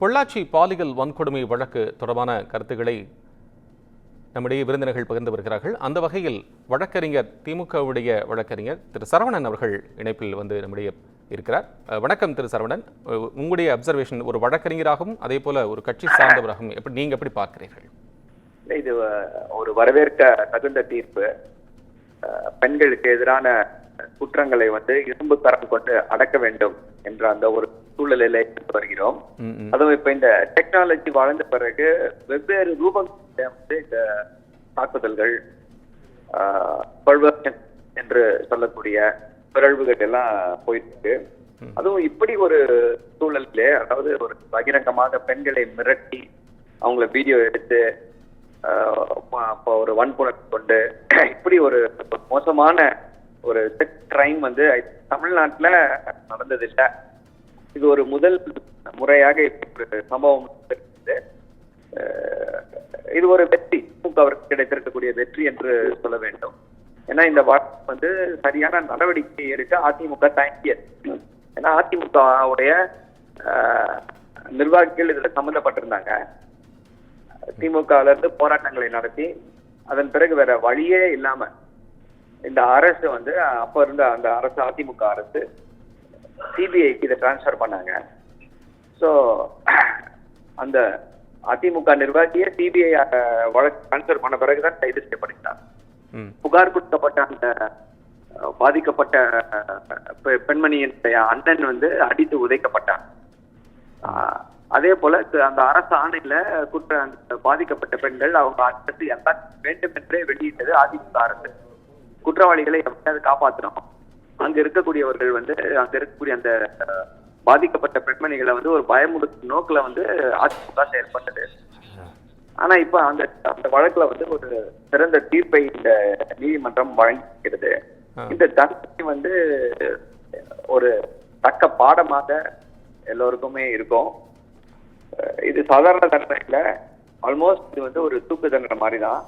பொள்ளாச்சி பாலியல் வன்கொடுமை வழக்கு தொடர்பான கருத்துக்களை நம்முடைய விருந்தினர்கள் பகிர்ந்து வருகிறார்கள். அந்த வகையில் வழக்கறிஞர் திமுகவுடைய வழக்கறிஞர் திரு சரவணன் அவர்கள் இணைப்பில் நம்முடைய இருக்கிறார். வணக்கம் திரு சரவணன். உங்களுடைய அப்சர்வேஷன் ஒரு வழக்கறிஞராகவும் அதே போல ஒரு கட்சி சார்ந்தவராகவும் நீங்க எப்படி பார்க்கிறீர்கள்? இது ஒரு வரவேற்க தகுந்த தீர்ப்பு. பெண்களுக்கு எதிரான குற்றங்களை இரும்பு கரம் கொண்டு அடக்க வேண்டும் என்ற அந்த ஒரு சூழலில் இருந்து வருகிறோம். அதுவும் இப்ப இந்த டெக்னாலஜி வளர்ந்த பிறகு வெவ்வேறு ரூபங்கள் இந்த தாக்குதல்கள் என்று சொல்லக்கூடிய பிறழ்வுகள் எல்லாம் போயிருக்கு. அதுவும் இப்படி ஒரு சூழலிலே, அதாவது ஒரு பகிரங்கமாக பெண்களை மிரட்டி அவங்கள வீடியோ எடுத்து ஒரு வன்புணர்வு கொண்டு இப்படி ஒரு மோசமான ஒரு செக்ஸ் கிரைம் தமிழ்நாட்டுல நடந்ததில்லை. இது ஒரு முதல் முறையாக ஒரு சம்பவம். இது ஒரு வெற்றி, அவருக்கு கிடைத்திருக்கக்கூடிய வெற்றி என்று சொல்ல வேண்டும். ஏன்னா இந்த வழக்கு சரியான நடவடிக்கை எடுக்க அதிமுக தயங்கியது. ஏன்னா அதிமுகவுடைய நிர்வாகிகள் இதுல சம்பந்தப்பட்டிருந்தாங்க. திமுகல இருந்து போராட்டங்களை நடத்தி அதன் பிறகு வேற வழியே இல்லாம இந்த அரசு அப்ப இருந்த அந்த அரசு, அதிமுக அரசு, சிபிஐக்கு இதை டிரான்ஸ்பர் பண்ணாங்க. ஸோ அந்த அதிமுக நிர்வாகியை சிபிஐ வழக்கு டிரான்ஸ்பர் பண்ண பிறகுதான் கைது செய்யப்படுகிறார். புகார் கொடுக்கப்பட்ட அந்த பாதிக்கப்பட்ட பெண்மணியினுடைய அண்ணன் அடித்து உதைக்கப்பட்டார். அதே போல அந்த அரசு ஆணையில பாதிக்கப்பட்ட பெண்கள் அவங்க அடுத்து எல்லாம் வேண்டும் என்றே வெளியிட்டது அதிமுக அரசு. குற்றவாளிகளை எப்படியாவது காப்பாற்றணும். அங்க இருக்கக்கூடியவர்கள் அங்க இருக்கக்கூடிய அந்த பாதிக்கப்பட்ட பெண்மணிகளை ஒரு பயமுறுத்தும் நோக்கில அதிமுக செயல்பட்டது. ஆனா இப்ப அந்த வழக்குல ஒரு சிறந்த தீர்ப்பை இந்த நீதிமன்றம் வழங்கியிருக்கிறது. இந்த தண்டனை ஒரு தக்க பாடமாக எல்லோருக்குமே இருக்கும். இது சாதாரண தண்டனை இல்ல, ஆல்மோஸ்ட் இது ஒரு தூக்கு தண்டனை மாதிரி தான்.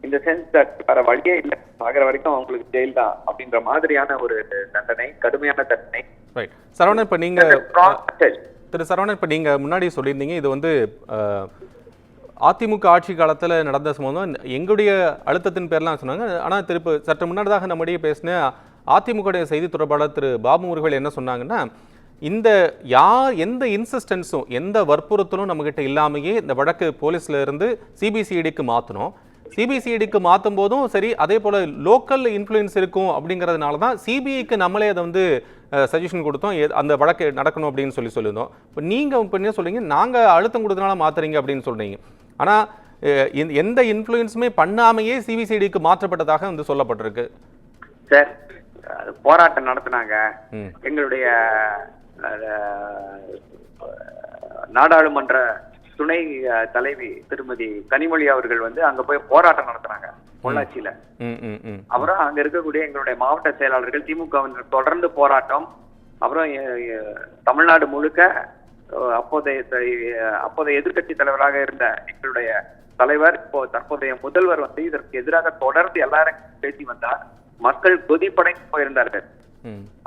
இந்த சென்ஸ் வேற வழியே இல்லை, ஆகிற வரைக்கும் அவங்களுக்கு ஜெயில் தான் அப்படின்ற மாதிரியான ஒரு தண்டனை, கடுமையான தண்டனை. சரவணன், இப்ப நீங்க திரு சரவணன், இப்ப நீங்க முன்னாடி சொல்லியிருந்தீங்க இது அதிமுக ஆட்சி காலத்துல நடந்த சம்பவம் எங்களுடைய அழுத்தத்தின் பேர்லாம் சொன்னாங்க. ஆனா சற்று முன்னதாக நம்முடைய பேசின அதிமுக செய்தி தொடர்பாளர் திரு பாபு முருகன் என்ன சொன்னாங்கன்னா, எந்த இன்சிஸ்டன்ஸும் எந்த வற்புறுத்தலும் நம்மகிட்ட இல்லாமையே இந்த வழக்கு போலீஸ்ல இருந்து சிபிசிஐடிக்கு மாற்றணும். சிபிசிஐடிக்கு மாற்றும் போதும் சரி, அதே போல லோக்கல் இன்ஃப்ளூயன்ஸ் இருக்கும் அப்படிங்கிறதுனால தான் சிபிஐக்கு நம்மளே அதை சஜஷன் கொடுத்தோம், அந்த வழக்கு நடக்கணும் அப்படின்னு சொல்லியிருந்தோம். இப்போ நீங்கள் இப்போ என்ன சொல்றீங்க, நாங்கள் அழுத்தம் கொடுத்தனால மாத்துறீங்க அப்படின்னு சொல்றீங்க. ஆனால் எந்த இன்ஃப்ளூயன்ஸுமே பண்ணாமையே சிபிசிஐடிக்கு மாற்றப்பட்டதாக சொல்லப்பட்டிருக்கு. சார், போராட்டம் நடத்தினாங்க. எங்களுடைய நாடாளுமன்ற துணை தலைவி திருமதி கனிமொழி அவர்கள் அங்க போய் போராட்டம் நடத்தினாங்க பொள்ளாச்சியில. அப்புறம் அங்க இருக்கக்கூடிய எங்களுடைய மாவட்ட செயலாளர்கள் திமுக தொடர்ந்து போராட்டம். அப்புறம் தமிழ்நாடு முழுக்க அப்போதைய எதிர்கட்சி தலைவராக இருந்த எங்களுடைய தலைவர், இப்போ தற்போதைய முதல்வர் இதற்கு எதிராக தொடர்ந்து எல்லாரும் பேசி வந்தார். மக்கள் கொதிப்படைந்து போயிருந்தார்கள்.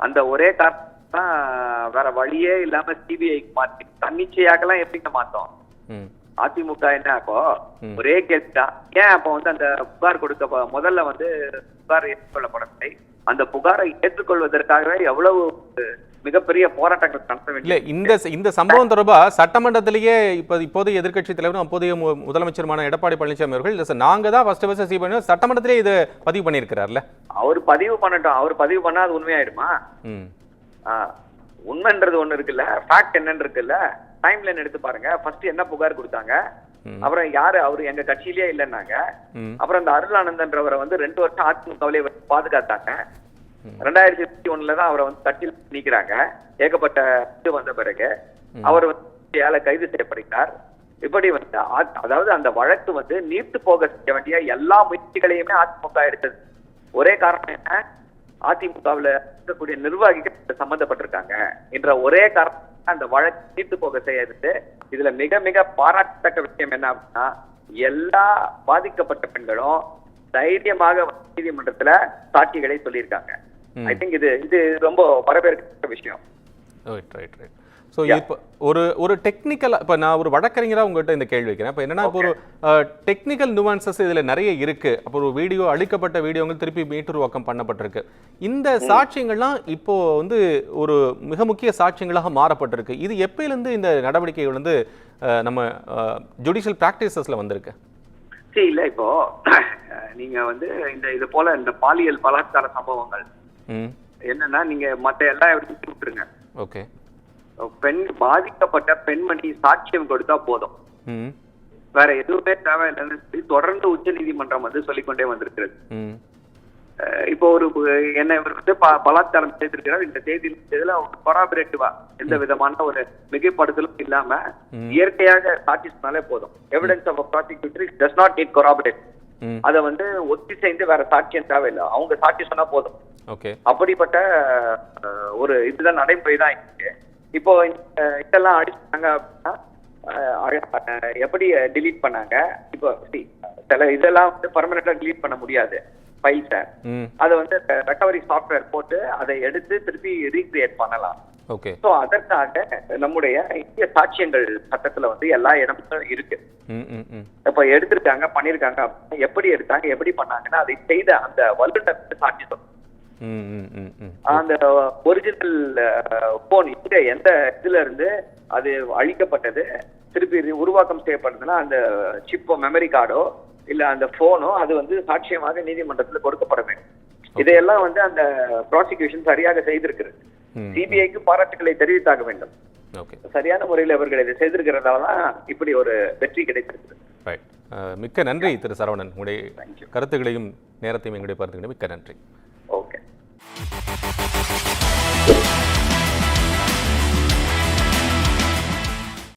அந்த ஒரே காரணம் வேற வழியே இல்லாம சிபிஐக்கு மாற்றி தன்னிச்சையாகலாம் எப்படிங்க மாத்தோம்? அதிமுக என்ன அப்போ ஒரே கேள்விதான், ஏன் அப்போ அந்த புகார் கொடுக்க முதல்ல புகார் ஏற்றுக்கொள்ளப்படவில்லை? அந்த புகாரை ஏற்றுக்கொள்வதற்காகவே எவ்வளவு மிகப்பெரிய போராட்டங்கள் நடத்த வேண்டிய இந்த சம்பவம் தொடர்பாக சட்டமன்றத்திலேயே இப்போதைய எதிர்கட்சி தலைவரும் அப்போதைய முதலமைச்சருமான எடப்பாடி பழனிசாமி அவர்கள் நாங்க தான் சட்டமன்றத்திலேயே இதை பதிவு பண்ணியிருக்கிறார்ல. அவர் பதிவு பண்ணட்டும், அவர் பதிவு பண்ணா அது உண்மையாயிடுமா? உண்மைன்றது ஒண்ணு இருக்குல்ல, ஃபேக்ட் என்னன்னு இருக்குல்ல, டைம் லைன் எடுத்து பாருங்க. ஃபர்ஸ்ட் என்ன புகார் கொடுத்தாங்க, அப்புறம் யாரு அவரு எங்க கட்சியிலேயே இல்லைன்னாங்க. அப்புறம் இந்த அருளானந்தன்றவரை 2 வருஷம் அதிமுகவிலே பாதுகாத்தாங்க. 2021 தான் அவரை கட்சியில் நீக்கிறாங்க. ஏகப்பட்ட இது வந்த பிறகு அவர் கைது செய்யப்படுகிறார். இப்படி அதாவது அந்த வழக்கு நீர்த்து போக செய்ய வேண்டிய எல்லா முயற்சிகளையுமே அதிமுக எடுத்தது. ஒரே காரணம் என்ன, அதிமுகவில் இருக்கக்கூடிய நிர்வாகிகள் சம்பந்தப்பட்டிருக்காங்க என்ற ஒரே காரணம் அந்த வழக்கு நீர்த்து போக செய்யாது. இதுல மிக மிக பாராட்டத்தக்க விஷயம் என்ன அப்படின்னா, எல்லா பாதிக்கப்பட்ட பெண்களும் தைரியமாக நீதிமன்றத்துல சாட்சிகளை சொல்லியிருக்காங்க. ஐ திங்க் இது ரொம்ப வரவேற்க விஷயம். ஸோ இப்போ ஒரு டெக்னிக்கல், இப்போ நான் ஒரு வழக்கறிஞராக உங்கள்கிட்ட இந்த கேள்வி வைக்கிறேன். இப்போ என்னன்னா, இப்போ ஒரு டெக்னிக்கல் நுவான்சஸ் இதில் நிறைய இருக்கு. அப்போ ஒரு வீடியோ, அழிக்கப்பட்ட வீடியோங்கள் திருப்பி மீட்டுருவாக்கம் பண்ணப்பட்டிருக்கு. இந்த சாட்சியங்கள்லாம் இப்போ வந்து ஒரு மிக முக்கிய சாட்சியங்களாக மாறப்பட்டிருக்கு. இது எப்பயிலேருந்து இந்த நடவடிக்கைகள் வந்து நம்ம ஜுடிஷியல் ப்ராக்டிசஸில் வந்திருக்கு? இல்ல இப்போ நீங்க வந்து இது போல இந்த பாலியல் பலாத்கார சம்பவங்கள் என்னன்னா, நீங்க மத்த எல்லா இடத்தையும் விட்டுருங்க. ஓகே, பாதிக்கப்பட்ட பெண்மணி சாட்சியம் கொடுத்தா போதும், வேற எதுவுமே தேவையில்லைன்னு சொல்லி தொடர்ந்து உச்ச நீதிமன்றம் வந்து சொல்லிக்கொண்டே வந்திருக்கிறது. இப்போ என்ன இவர் வந்து பலாத்காரம் செய்திருக்கிறார், இந்த செய்தியில கொராபரேட்டிவா எந்த விதமான ஒரு மிகைப்படுத்தலும் இல்லாம இயற்கையாக சாட்சி சொன்னாலே போதும். Evidence of prosecutor does not need corroborate. அதை வந்து ஒத்தி செய்து வேற சாட்சியம் தேவையில்லை, அவங்க சாட்சி சொன்னா போதும். அப்படிப்பட்ட ஒரு இதுதான் நடைமுறை தான் இருக்கு. இப்போ இதெல்லாம் அடிச்சாங்க அப்படின்னா எப்படி டிலீட் பண்ணாங்க? இப்போ சில இதெல்லாம் வந்து பர்மனண்டா டிலீட் பண்ண முடியாது ஃபைல்ஸை. அதை வந்து ரெக்கவரி சாஃப்ட்வேர் போட்டு அதை எடுத்து திருப்பி ரீக்ரியேட் பண்ணலாம். சோ அதற்காக நம்முடைய இந்திய சாட்சியங்கள் சட்டத்துல வந்து எல்லா இடமும் இருக்கு. இப்ப எடுத்திருக்காங்க, பண்ணிருக்காங்க. எப்படி எடுத்தாங்க, எப்படி பண்ணாங்கன்னா அதை செய்த அந்த வல்லுநர் சாட்சி சொல்லும். அந்த ஒரிஜினல் போன் எந்த இதுல இருந்து அது அழிக்கப்பட்டது, திருப்பி உருவாக்கம் செய்யப்படுதுன்னா அந்த சிப்போ, மெமரி கார்டோ இல்ல அந்த போனோ அது வந்து சாட்சியமாக நீதிமன்றத்தில் கொடுக்கப்பட வேண்டும். இதையெல்லாம் வந்து அந்த ப்ராசிக்யூஷன் சரியாக செய்திருக்கிறது. சிபிஐக்கு பாராட்டுகளை தெரிவித்தாக வேண்டும். சரியான முறையில் அவர்கள் இதை செய்திருக்கிறதாலதான் இப்படி ஒரு வெற்றி கிடைத்திருக்கிறது. மிக்க நன்றி திரு சரவணன், உங்களுடைய கருத்துக்களையும் நேரத்தையும் எங்களுடைய பகிர்ந்துகிட்டு மிக்க நன்றி.